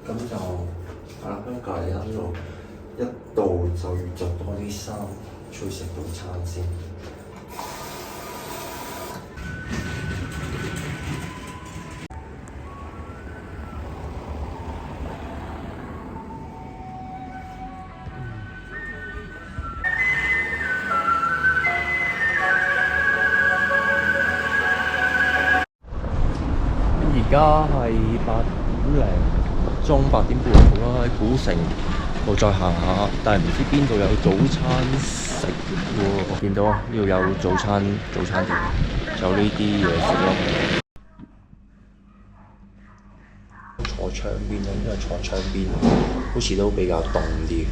咁就係啦，咁隔離一到就要着多啲衫，出去食早餐先。而家係8點半好啦，喺古城度再行下，但係唔知邊度有早餐食喎。我見到啊，呢度有早餐店，就呢啲嘢食咯。坐窗邊啊，因為坐窗邊好似都比較凍啲。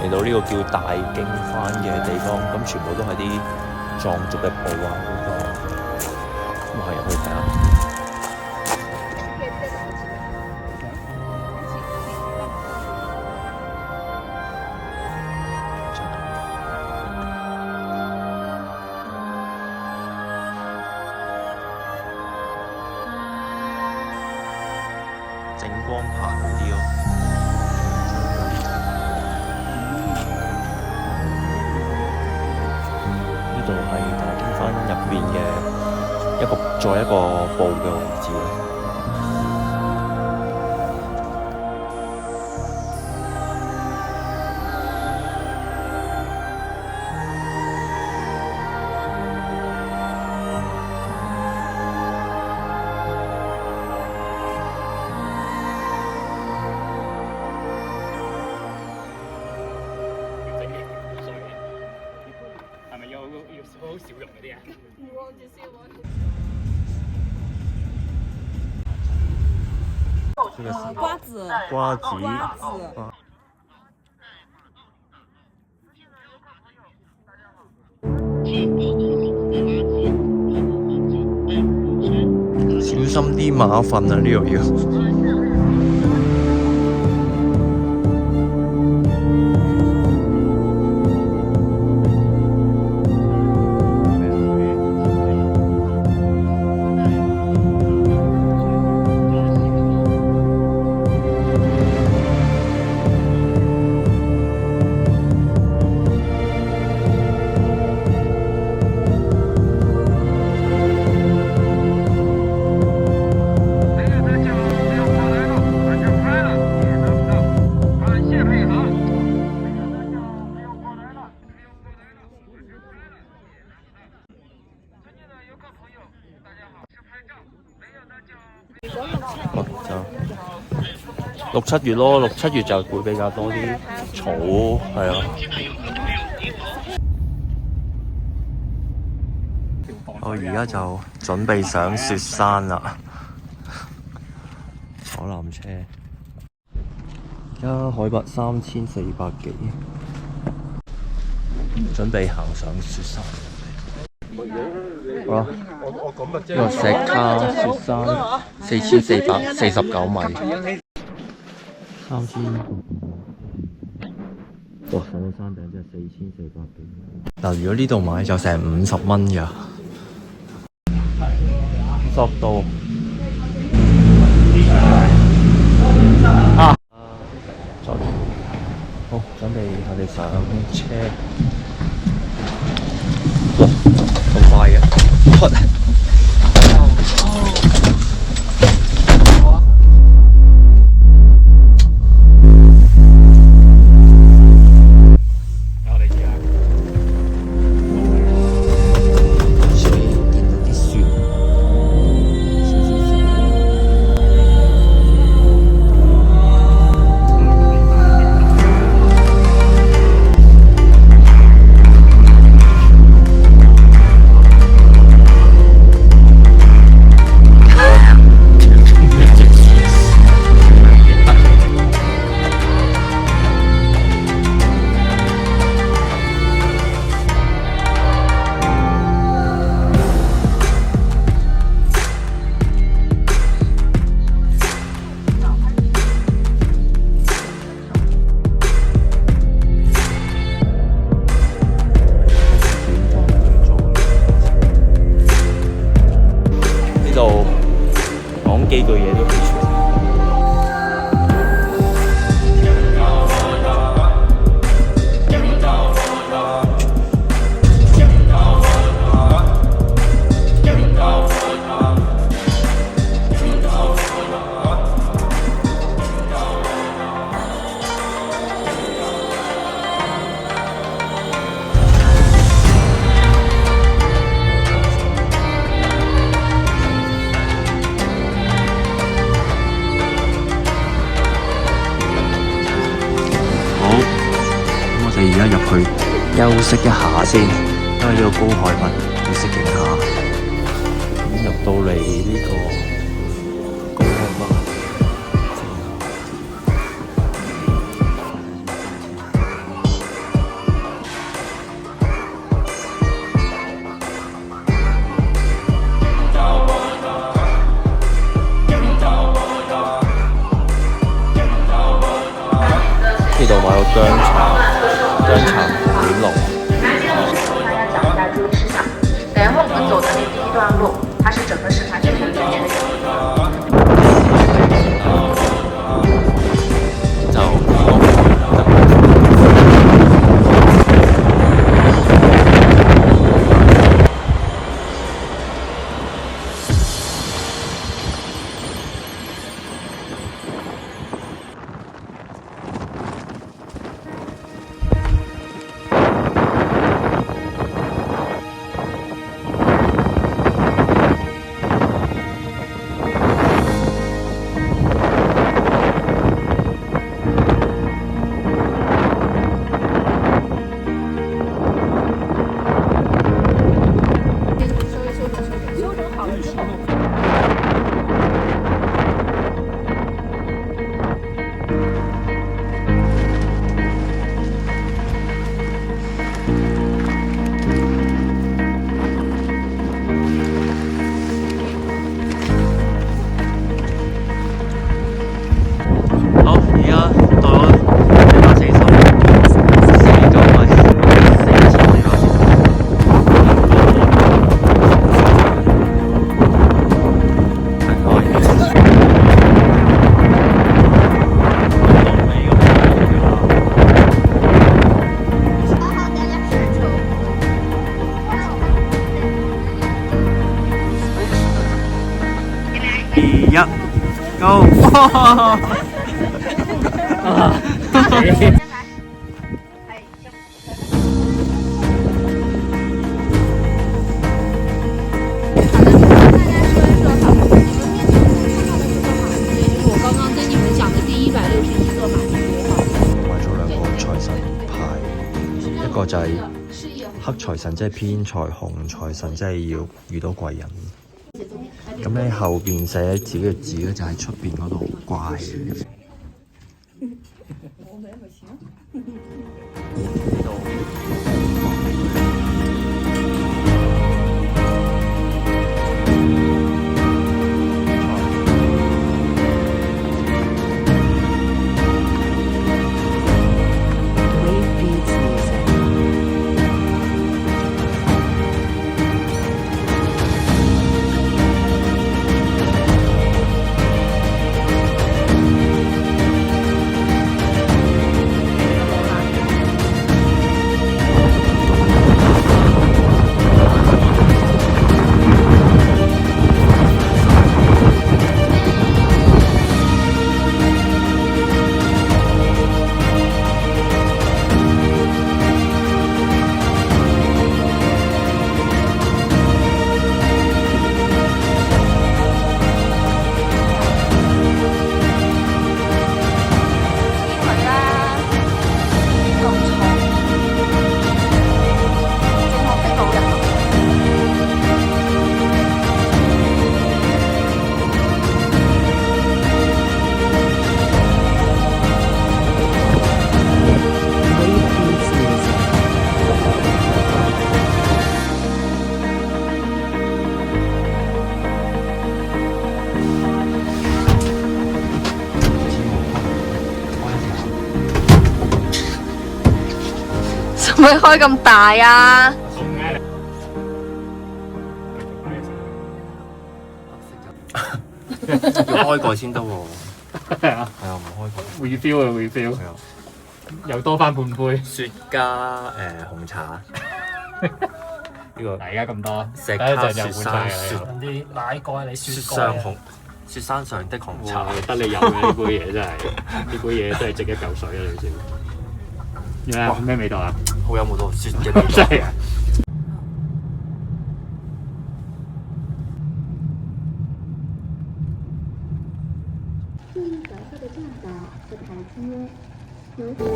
嚟到呢個叫大經幡嘅地方，咁全部都係啲藏族嘅布啊，咁我係入去睇下。整光棚好啲咯。呢度係大經幡入邊嘅再一個布嘅位置咯。係咪要好少用嗰啲啊？瓜子。瓜子。小心啲馬糞啊！呢度要。就6、7月咯，6、7月就會比較多啲草，係啊。我而家就準備上雪山啦，坐纜車。而家海拔3400幾，準備行上雪山。好啦，呢個石卡雪山4449米。3000，哇！上到山頂真係4400幾。嗱，如果呢度買就成50蚊㗎。索道啊！好，準備我哋上車。哇！咁快嘅，幾句嘢都記住。而家入去休息一下先，因為呢個高海拔要適應下。咁入到嚟呢個高海拔，呢度買個薑茶。薑茶可樂。大家讲一下注意事项。然后我们走的那第一段路，它是整个石盘圈圈的圈圈。Go！ 哇！買咗兩個財神牌，一個就係黑財神，即係偏財；紅財神，即係要遇到貴人。咁喺後邊寫自己嘅字咧，就喺出邊嗰度掛起。做咩開咁大啊？要開過先得喎。係啊係啊，唔開過。 ，refill 啊 refill，係啊，又多翻半杯。雪加紅茶。呢個嗱，而家咁多，石等一陣卡雪山又換晒雪㗎啦。啲奶蓋你雪雪上紅雪山上的紅茶哇，。得你飲嘅呢杯嘢真係，呢杯嘢真係值一嚿水啊！你知唔知？咩咩味道啊？好飲好多雪嘅味道。真係啊！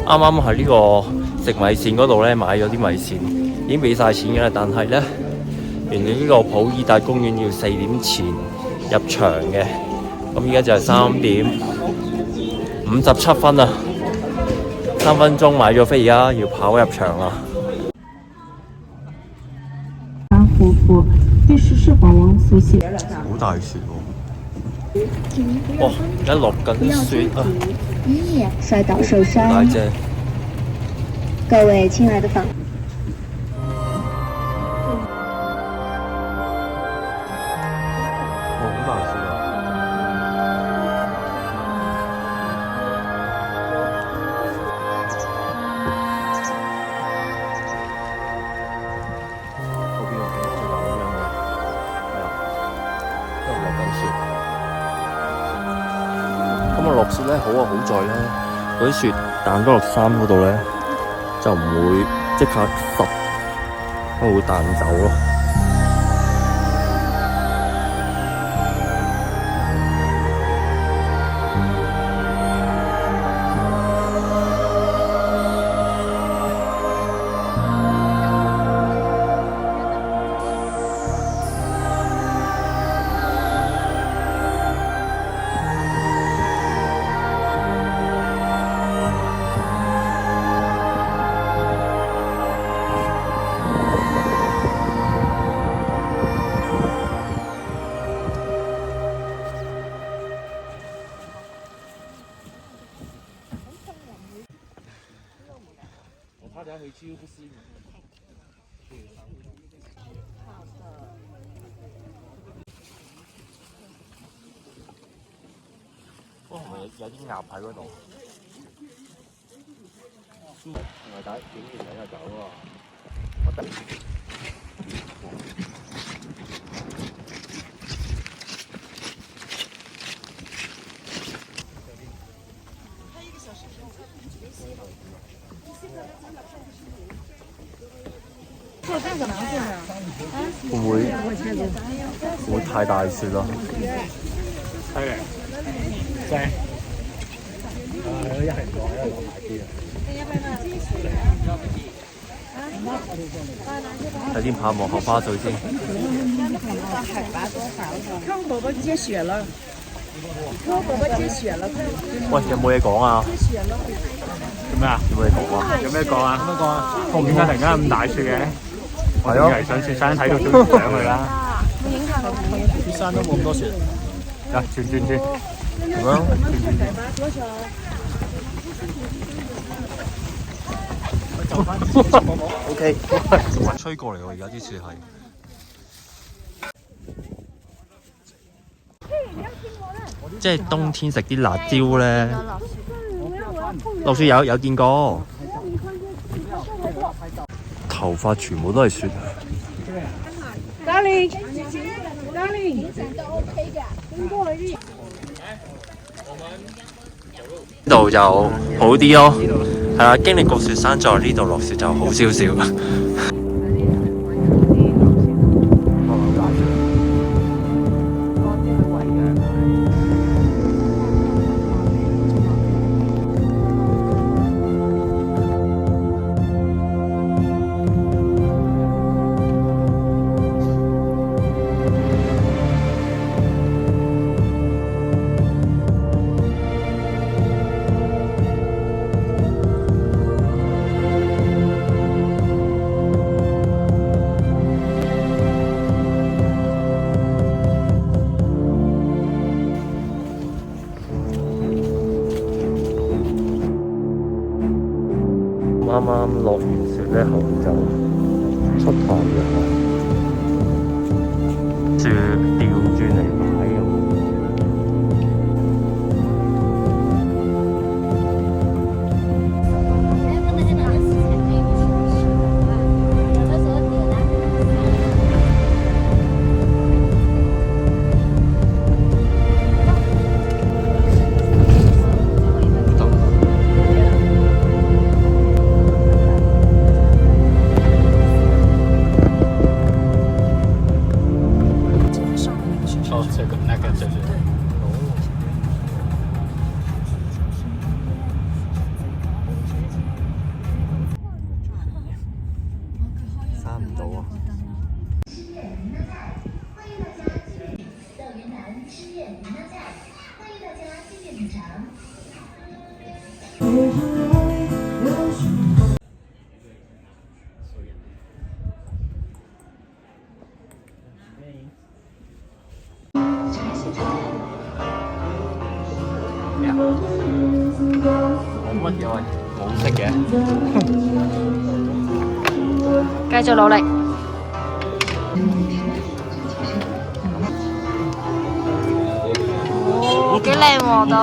啱啱喺呢個食米線嗰度咧買咗啲米線，已經俾晒錢嘅啦。但係咧，原來呢個普爾達公園要4點前入場嘅，咁而家就係3點57分啊，3分鐘買咗飛，而家要跑入場啦。夫妇对逝世皇王苏醒。好大雪喎！哇，而家落緊雪啊！以免摔倒受大傷。隻。各位親愛的訪。好大雪啊！嗰邊個景色就咁樣嘅，係啊，都係落緊雪。咁啊落雪咧，好啊好在咧，嗰啲雪彈咗落衫嗰度咧，就唔會即刻濕，都會彈走咯。哦，係咪有啲鴨喺嗰度？原來竟然喺度走喎！我得。會唔會太大雪咯？犀利，正。一係唔落，一係落大啲啊！睇啲泡沫後花水先。看寶寶接雪了，看寶寶接雪了，喂，有冇嘢講啊？做咩啊？有冇嘢講啊？有咩講啊？有咩講啊？點解突然間咁大雪嘅？我以係咯為上雪山睇到張相佢啦。雪山都冇咁多雪。啊，轉。咁樣。O K， 吹過嚟喎，而家啲雪係。即係冬天食啲辣椒咧，落雪有見過。頭髮全部都係雪。Darling，呢度就好啲咯，係啦，經歷過雪山再呢度落雪就好少少。啱啱落完雪咧，後面就出太陽，雪調轉嚟擺咁。閂唔到啊！冇乜嘢，冇識嘅。繼續努力。幾靚喎都。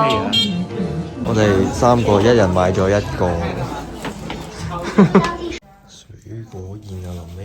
我哋3個一人買咗1個水果宴啊，臨尾。